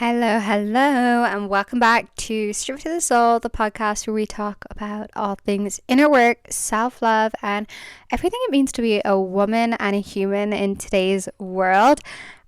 Hello, and welcome back to Strip to the Soul, the podcast where we talk about all things inner work, self-love, and everything it means to be a woman and a human in today's world.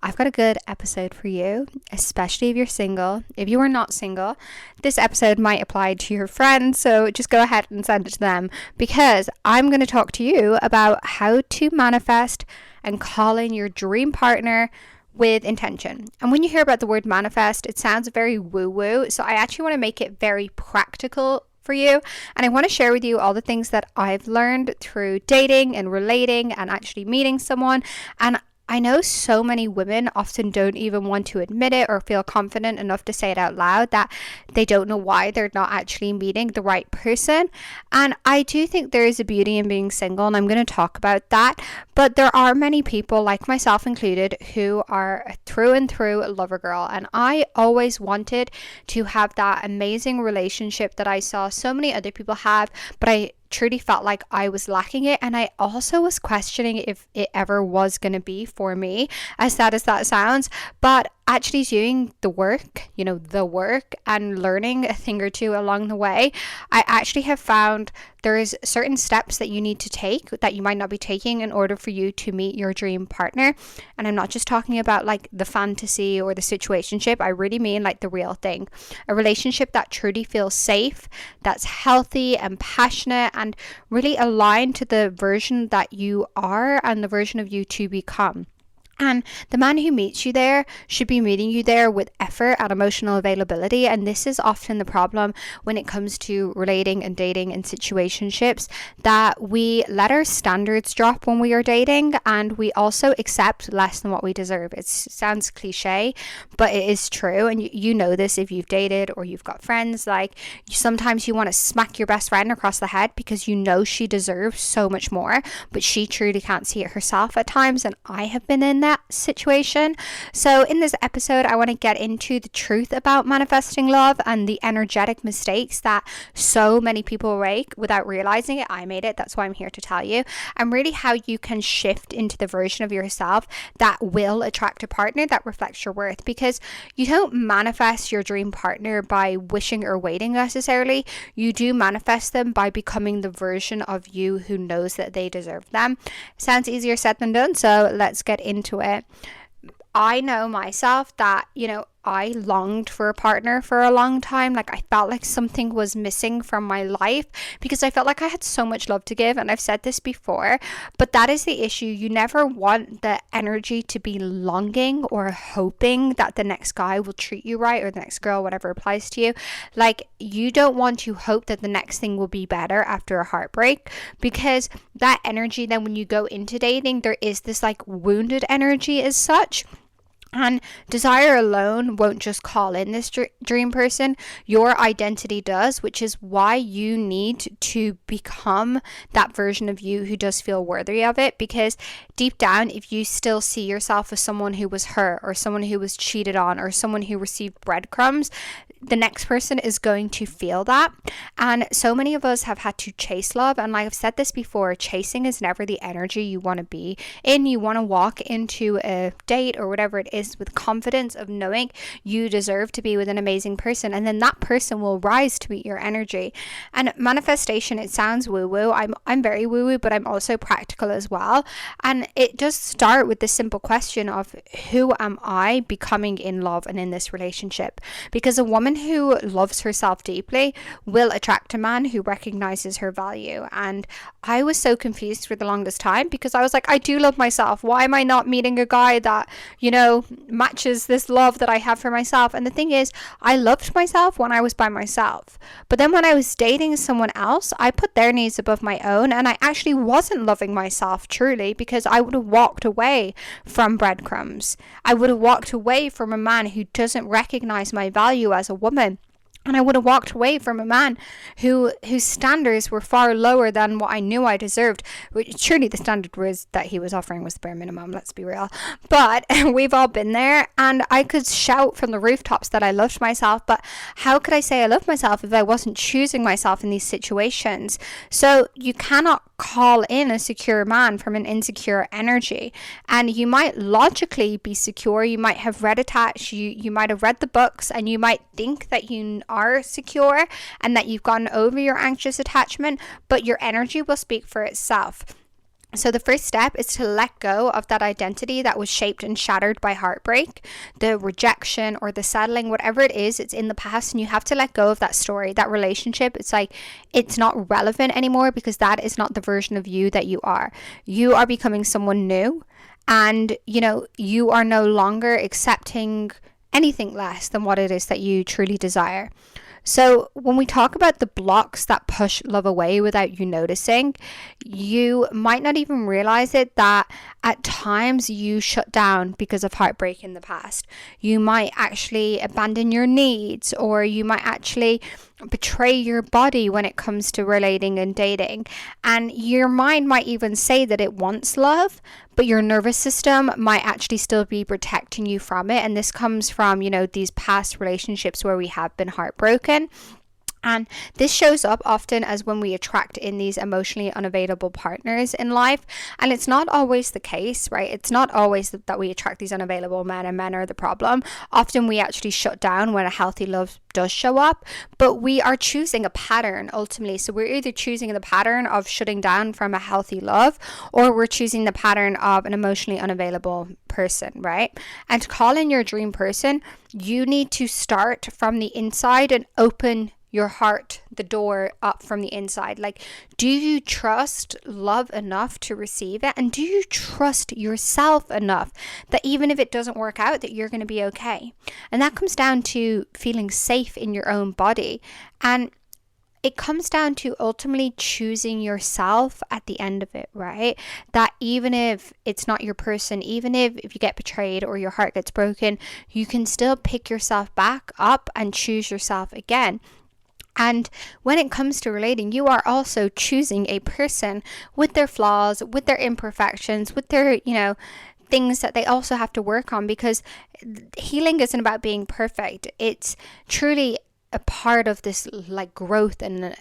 I've got a good episode for you, especially if you're single. If you are not single, this episode might apply to your friends, so just go ahead and send it to them, because I'm going to talk to you about how to manifest and call in your dream partner with intention. And when you hear about the word manifest, it sounds very woo-woo, so I actually want to make it very practical for you, and I want to share with you all the things that I've learned through dating and relating and actually meeting someone. And I know so many women often don't even want to admit it or feel confident enough to say it out loud that they don't know why they're not actually meeting the right person. And I do think there is a beauty in being single, and I'm going to talk about that. But there are many people, like myself included, who are through and through a lover girl. And I always wanted to have that amazing relationship that I saw so many other people have, but I truly felt like I was lacking it, and I also was questioning if it ever was going to be for me, as sad as that sounds. But actually doing the work and learning a thing or two along the way, I actually have found there's certain steps that you need to take that you might not be taking in order for you to meet your dream partner. And I'm not just talking about like the fantasy or the situationship. I really mean like the real thing, a relationship that truly feels safe, that's healthy and passionate and really aligned to the version that you are and the version of you to become. And the man who meets you there should be meeting you there with effort and emotional availability. And this is often the problem when it comes to relating and dating and situationships, that we let our standards drop when we are dating, and we also accept less than what we deserve. It sounds cliche, but it is true. And you know this if you've dated or you've got friends. Like, sometimes you want to smack your best friend across the head because you know she deserves so much more, but she truly can't see it herself at times. And I have been in that situation. So in this episode, I want to get into the truth about manifesting love and the energetic mistakes that so many people make without realizing it. I made it. That's why I'm here to tell you. And really how you can shift into the version of yourself that will attract a partner that reflects your worth, because you don't manifest your dream partner by wishing or waiting necessarily. You do manifest them by becoming the version of you who knows that they deserve them. Sounds easier said than done, so let's get into it. I know myself that, I longed for a partner for a long time. Like, I felt like something was missing from my life because I felt like I had so much love to give. And I've said this before, but that is the issue. You never want the energy to be longing or hoping that the next guy will treat you right, or the next girl, whatever applies to you. Like, you don't want to hope that the next thing will be better after a heartbreak, because that energy, then when you go into dating, there is this like wounded energy as such. And desire alone won't just call in this dream person. Your identity does, which is why you need to become that version of you who does feel worthy of it. Because deep down, if you still see yourself as someone who was hurt, or someone who was cheated on, or someone who received breadcrumbs, the next person is going to feel that. And so many of us have had to chase love. And like I've said this before, chasing is never the energy you want to be in. You want to walk into a date or whatever it is with confidence of knowing you deserve to be with an amazing person, and then that person will rise to meet your energy. And manifestation, it sounds woo-woo. I'm very woo-woo, but I'm also practical as well. And it does start with the simple question of, who am I becoming in love and in this relationship? Because a woman who loves herself deeply will attract a man who recognizes her value. And I was so confused for the longest time, because I was like, I do love myself. Why am I not meeting a guy that, matches this love that I have for myself? And the thing is, I loved myself when I was by myself. But then when I was dating someone else, I put their needs above my own, and I actually wasn't loving myself truly, because I would have walked away from breadcrumbs. I would have walked away from a man who doesn't recognize my value as a woman. And I would have walked away from a man whose standards were far lower than what I knew I deserved. Surely the standard was that he was offering was the bare minimum, let's be real. But we've all been there, and I could shout from the rooftops that I loved myself, but how could I say I loved myself if I wasn't choosing myself in these situations? So you cannot call in a secure man from an insecure energy. And you might logically be secure, you might have read attached, you might have read the books, and you might think that you are secure and that you've gotten over your anxious attachment, but your energy will speak for itself. So the first step is to let go of that identity that was shaped and shattered by heartbreak, the rejection or the settling, whatever it is, it's in the past, and you have to let go of that story, that relationship. It's like, it's not relevant anymore because that is not the version of you that you are. You are becoming someone new, and you are no longer accepting anything less than what it is that you truly desire. So when we talk about the blocks that push love away without you noticing, you might not even realize it, that at times you shut down because of heartbreak in the past. You might actually abandon your needs, or you might actually betray your body when it comes to relating and dating. And your mind might even say that it wants love, but your nervous system might actually still be protecting you from it. And this comes from, these past relationships where we have been heartbroken. And this shows up often as when we attract in these emotionally unavailable partners in life. And it's not always the case, right? It's not always that we attract these unavailable men and men are the problem. Often we actually shut down when a healthy love does show up, but we are choosing a pattern ultimately. So we're either choosing the pattern of shutting down from a healthy love, or we're choosing the pattern of an emotionally unavailable person, right? And to call in your dream person, you need to start from the inside and open your heart, the door up from the inside. Like, do you trust love enough to receive it? And do you trust yourself enough that even if it doesn't work out, that you're going to be okay? And that comes down to feeling safe in your own body. And it comes down to ultimately choosing yourself at the end of it, right? That even if it's not your person, even if you get betrayed or your heart gets broken, you can still pick yourself back up and choose yourself again. And when it comes to relating, you are also choosing a person with their flaws, with their imperfections, with their, things that they also have to work on, because healing isn't about being perfect. It's truly a part of this like growth and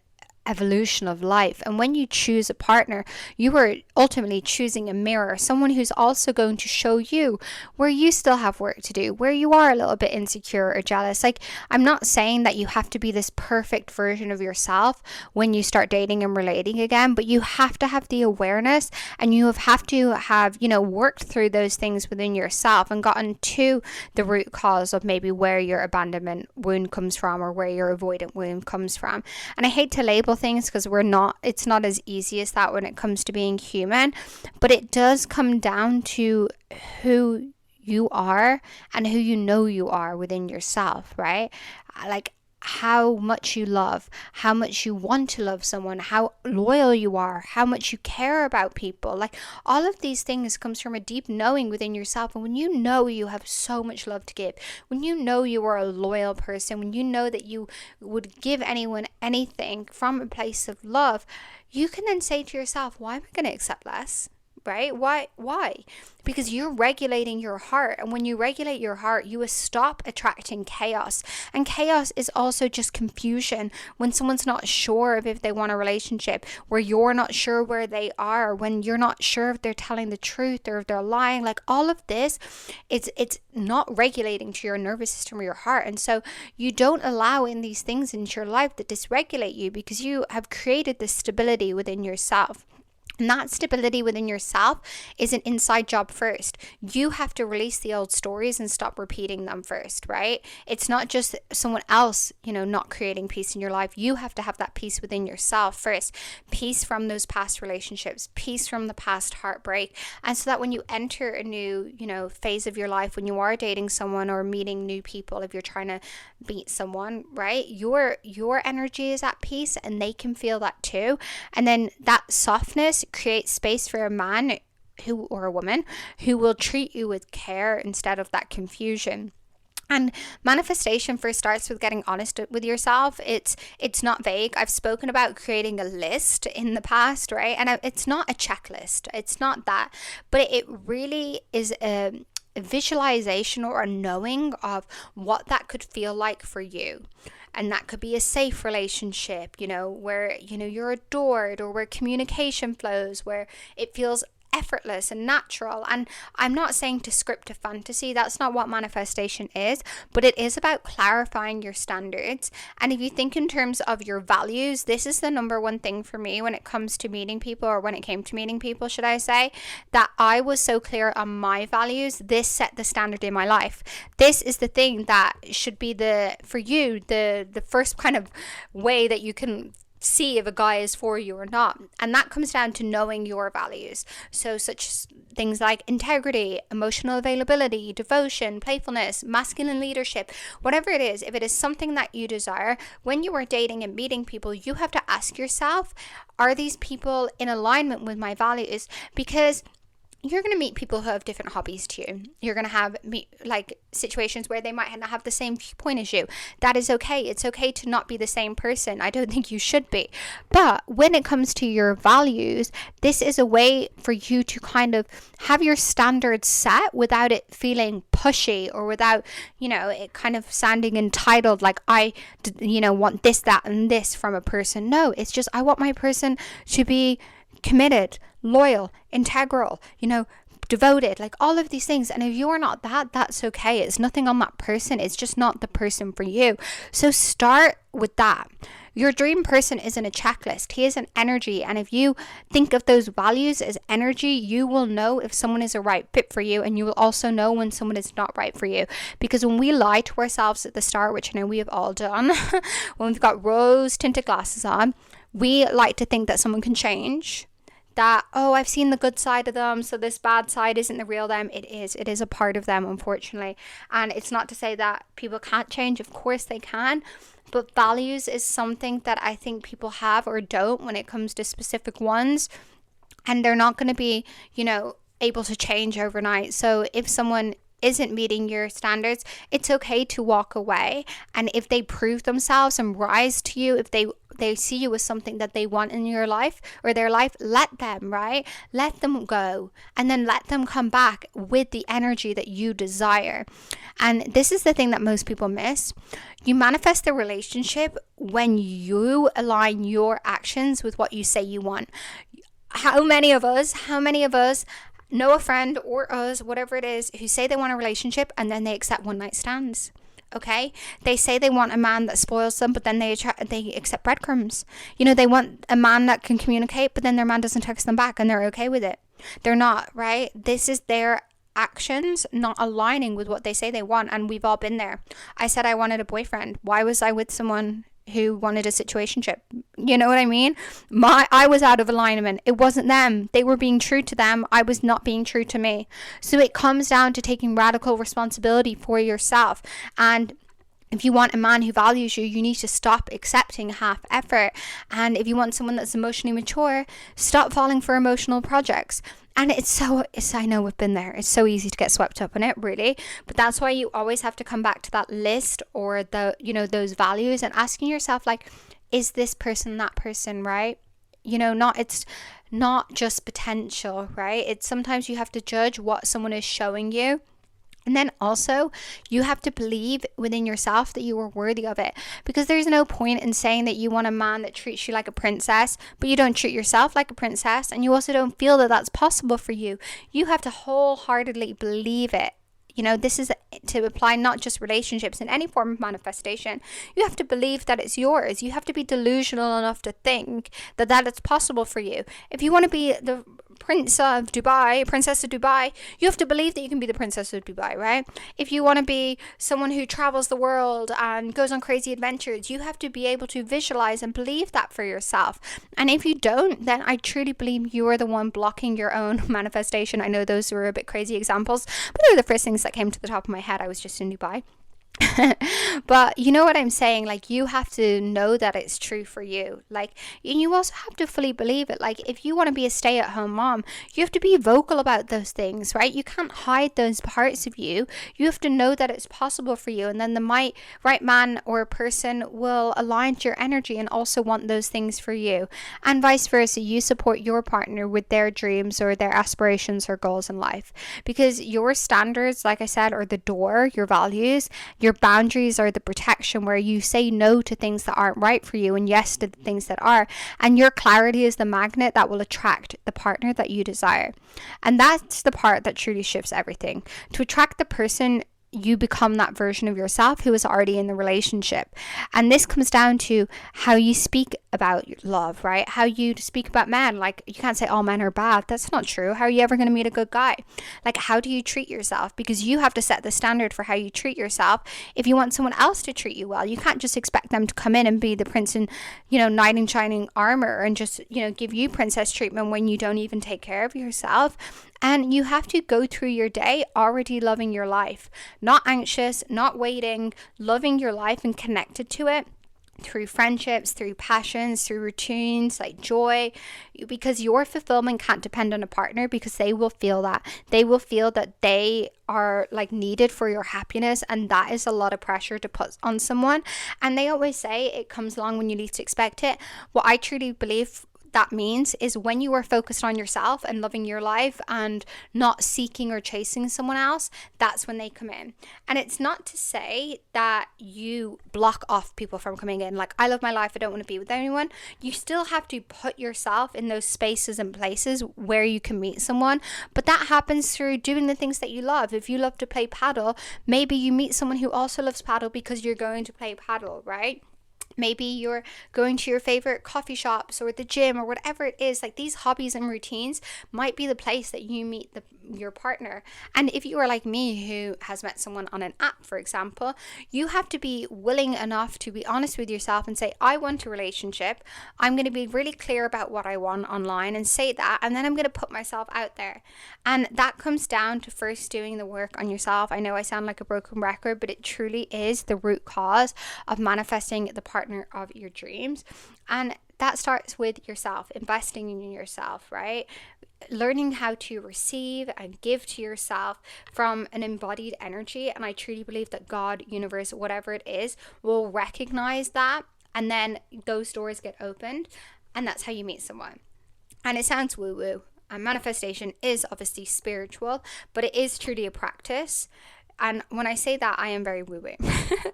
evolution of life. And when you choose a partner, you are ultimately choosing a mirror, someone who's also going to show you where you still have work to do, where you are a little bit insecure or jealous. Like, I'm not saying that you have to be this perfect version of yourself when you start dating and relating again, but you have to have the awareness, and you have to have, worked through those things within yourself and gotten to the root cause of maybe where your abandonment wound comes from, or where your avoidant wound comes from. And I hate to label things because it's not as easy as that when it comes to being human, but it does come down to who you are and who you are within yourself, right? Like, how much you love, how much you want to love someone, how loyal you are, how much you care about people. Like, all of these things comes from a deep knowing within yourself. And when you know you have so much love to give, when you know you are a loyal person, when you know that you would give anyone anything from a place of love, you can then say to yourself, why am I going to accept less? Right? Why? Because you're regulating your heart. And when you regulate your heart, you will stop attracting chaos. And chaos is also just confusion. When someone's not sure of if they want a relationship, where you're not sure where they are, when you're not sure if they're telling the truth or if they're lying, like, all of this, it's not regulating to your nervous system or your heart. And so you don't allow in these things into your life that dysregulate you, because you have created this stability within yourself. And that stability within yourself is an inside job first. You have to release the old stories and stop repeating them first, right? It's not just someone else, not creating peace in your life. You have to have that peace within yourself first. Peace from those past relationships, peace from the past heartbreak. And so that when you enter a new, phase of your life, when you are dating someone or meeting new people, if you're trying to meet someone, right? Your energy is at peace, and they can feel that too. And then that softness creates space for a man or a woman who will treat you with care instead of that confusion. And manifestation first starts with getting honest with yourself. It's not vague. I've spoken about creating a list in the past, right? And it's not a checklist. It's not that. But it really is a visualization or a knowing of what that could feel like for you. And that could be a safe relationship, where, you're adored, or where communication flows, where it feels effortless and natural. And I'm not saying to script a fantasy. That's not what manifestation is, but it is about clarifying your standards. And if you think in terms of your values, this is the number one thing for me when it comes to meeting people, or when it came to meeting people, should I say, that I was so clear on my values. This set the standard in my life. This is the thing that should be the first kind of way that you can see if a guy is for you or not. And that comes down to knowing your values. So such things like integrity, emotional availability, devotion, playfulness, masculine leadership, whatever it is, if it is something that you desire, when you are dating and meeting people, you have to ask yourself, are these people in alignment with my values? Because you're going to meet people who have different hobbies to you. You're going to have situations where they might not have the same viewpoint as you. That is okay. It's okay to not be the same person. I don't think you should be. But when it comes to your values, this is a way for you to kind of have your standards set without it feeling pushy, or without, it kind of sounding entitled, like I, want this, that, and this from a person. No, it's just, I want my person to be committed, loyal, integral, devoted, like all of these things. And if you're not that, that's okay. It's nothing on that person. It's just not the person for you. So start with that. Your dream person isn't a checklist. He is an energy. And if you think of those values as energy, you will know if someone is a right fit for you. And you will also know when someone is not right for you. Because when we lie to ourselves at the start, which I know we have all done, when we've got rose tinted glasses on, we like to think that someone can change. That, I've seen the good side of them, so this bad side isn't the real them. It is a part of them, unfortunately. And it's not to say that people can't change. Of course they can. But values is something that I think people have or don't when it comes to specific ones. And they're not going to be, able to change overnight. So if someone isn't meeting your standards, it's okay to walk away. And if they prove themselves and rise to you, if they see you as something that they want in your life or their life, let them, right? Let them go, and then let them come back with the energy that you desire. And this is the thing that most people miss. You manifest the relationship when you align your actions with what you say you want. How many of us know a friend or us, whatever it is, who say they want a relationship and then they accept one night stands? Okay, they say they want a man that spoils them, but then they accept breadcrumbs. They want a man that can communicate, but then their man doesn't text them back and they're okay with it. They're not, right? This is their actions not aligning with what they say they want. And we've all been there. I said I wanted a boyfriend. Why was I with someone who wanted a situationship? You know what I mean? I was out of alignment. It wasn't them. They were being true to them. I was not being true to me. So it comes down to taking radical responsibility for yourself. And if you want a man who values you, you need to stop accepting half effort. And if you want someone that's emotionally mature, stop falling for emotional projects. And I know we've been there. It's so easy to get swept up in it, really. But that's why you always have to come back to that list or those values and asking yourself, like, is this person that person, right? It's not just potential, right? It's sometimes you have to judge what someone is showing you. And then also, you have to believe within yourself that you are worthy of it. Because there's no point in saying that you want a man that treats you like a princess, but you don't treat yourself like a princess. And you also don't feel that that's possible for you. You have to wholeheartedly believe it. This is to apply not just relationships, in any form of manifestation. You have to believe that it's yours. You have to be delusional enough to think that it's possible for you. If you want to be the princess of Dubai, you have to believe that you can be the princess of Dubai, right? If you want to be someone who travels the world and goes on crazy adventures, you have to be able to visualize and believe that for yourself. And if you don't, then I truly believe you are the one blocking your own manifestation. I know those were a bit crazy examples, but they're the first things that came to the top of my head. I was just in Dubai. But you know what I'm saying? Like, you have to know that it's true for you. Like, and you also have to fully believe it. Like, if you want to be a stay-at-home mom, you have to be vocal about those things, right? You can't hide those parts of you. You have to know that it's possible for you. And then the right man or person will align to your energy and also want those things for you. And vice versa, you support your partner with their dreams or their aspirations or goals in life. Because your standards, like I said, are the door, your values. Your boundaries are the protection where you say no to things that aren't right for you and yes to the things that are. And your clarity is the magnet that will attract the partner that you desire. And that's the part that truly shifts everything. To attract the person, you become that version of yourself who is already in the relationship. And this comes down to how you speak about your love, right? How you speak about men. Like, you can't say all men are bad. That's not true. How are you ever going to meet a good guy? Like, how do you treat yourself? Because you have to set the standard for how you treat yourself. If you want someone else to treat you well, you can't just expect them to come in and be the prince in, knight in shining armor and just, give you princess treatment when you don't even take care of yourself. And you have to go through your day already loving your life, not anxious, not waiting, loving your life and connected to it through friendships, through passions, through routines, like joy, because your fulfillment can't depend on a partner, because they will feel that. They will feel that they are like needed for your happiness, and that is a lot of pressure to put on someone. And they always say it comes along when you least expect it. What I truly believe that means is when you are focused on yourself and loving your life and not seeking or chasing someone else, that's when they come in. And it's not to say that you block off people from coming in. Like, I love my life, I don't want to be with anyone. You still have to put yourself in those spaces and places where you can meet someone. But that happens through doing the things that you love. If you love to play paddle, maybe you meet someone who also loves paddle because you're going to play paddle, right? Maybe you're going to your favorite coffee shops or the gym or whatever it is. Like, these hobbies and routines might be the place that you meet your partner. And if you are like me, who has met someone on an app, for example, you have to be willing enough to be honest with yourself and say, I want a relationship. I'm going to be really clear about what I want online and say that. And then I'm going to put myself out there. And that comes down to first doing the work on yourself. I know I sound like a broken record, but it truly is the root cause of manifesting the partner of your dreams. And that starts with yourself, investing in yourself, right? Learning how to receive and give to yourself from an embodied energy. And I truly believe that God, universe, whatever it is, will recognize that. And then those doors get opened. And that's how you meet someone. And it sounds woo-woo. And manifestation is obviously spiritual, but it is truly a practice. And when I say that, I am very woo-woo,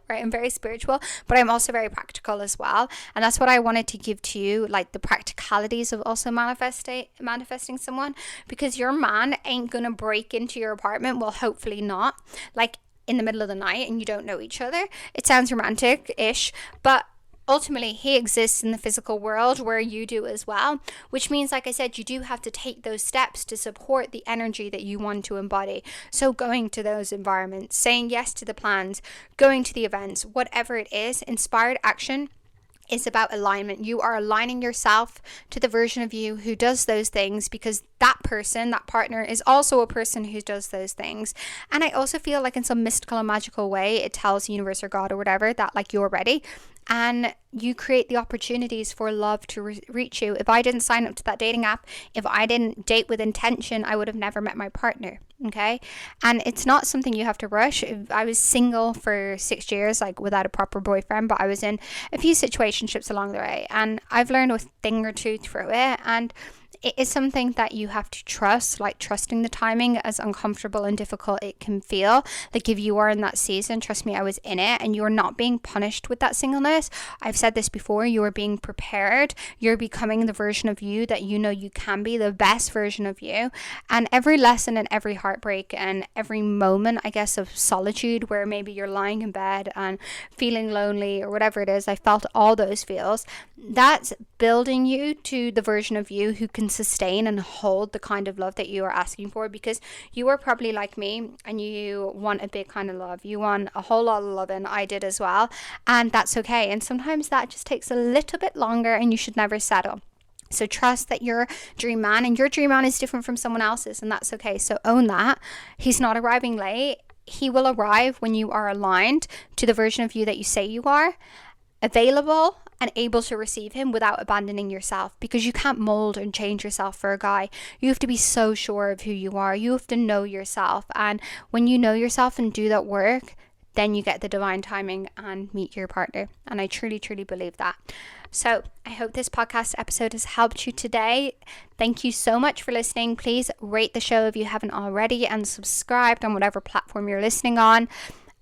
right? I'm very spiritual, but I'm also very practical as well. And that's what I wanted to give to you, like the practicalities of also manifesting someone, because your man ain't going to break into your apartment. Well, hopefully not, like in the middle of the night and you don't know each other. It sounds romantic-ish, but ultimately, he exists in the physical world where you do as well, which means, like I said, you do have to take those steps to support the energy that you want to embody. So going to those environments, saying yes to the plans, going to the events, whatever it is, inspired action is about alignment. You are aligning yourself to the version of you who does those things, because that person, that partner, is also a person who does those things. And I also feel like in some mystical and magical way, it tells the universe or God or whatever that like you're ready. And you create the opportunities for love to reach you. If I didn't sign up to that dating app, if I didn't date with intention, I would have never met my partner. Okay. And it's not something you have to rush. I was single for 6 years, like without a proper boyfriend, but I was in a few situationships along the way, and I've learned a thing or two through it. And it is something that you have to trust, like trusting the timing, as uncomfortable and difficult it can feel. Like if you are in that season, trust me, I was in it, and you're not being punished with that singleness. I've said this before, you are being prepared. You're becoming the version of you that you know you can be, the best version of you. And every lesson and every heartbreak and every moment, I guess, of solitude where maybe you're lying in bed and feeling lonely or whatever it is, I felt all those feels. That's building you to the version of you who can sustain and hold the kind of love that you are asking for, because you are probably like me and you want a big kind of love. You want a whole lot of love, and I did as well, and that's okay. And sometimes that just takes a little bit longer, and you should never settle. So trust that your dream man, and your dream man is different from someone else's, and that's okay. So own that. He's not arriving late. he will arrive when you are aligned to the version of you that you say you are, available and able to receive him without abandoning yourself, because you can't mold and change yourself for a guy. You have to be so sure of who you are. You have to know yourself. And when you know yourself and do that work, then you get the divine timing and meet your partner. And I truly, truly believe that. So I hope this podcast episode has helped you today. Thank you so much for listening. Please rate the show if you haven't already, and subscribe on whatever platform you're listening on.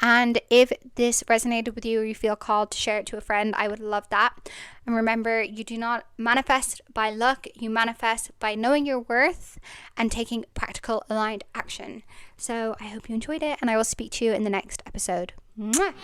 And if this resonated with you or you feel called to share it to a friend, I would love that. And remember, you do not manifest by luck. You manifest by knowing your worth and taking practical, aligned action. So I hope you enjoyed it, and I will speak to you in the next episode. Mwah!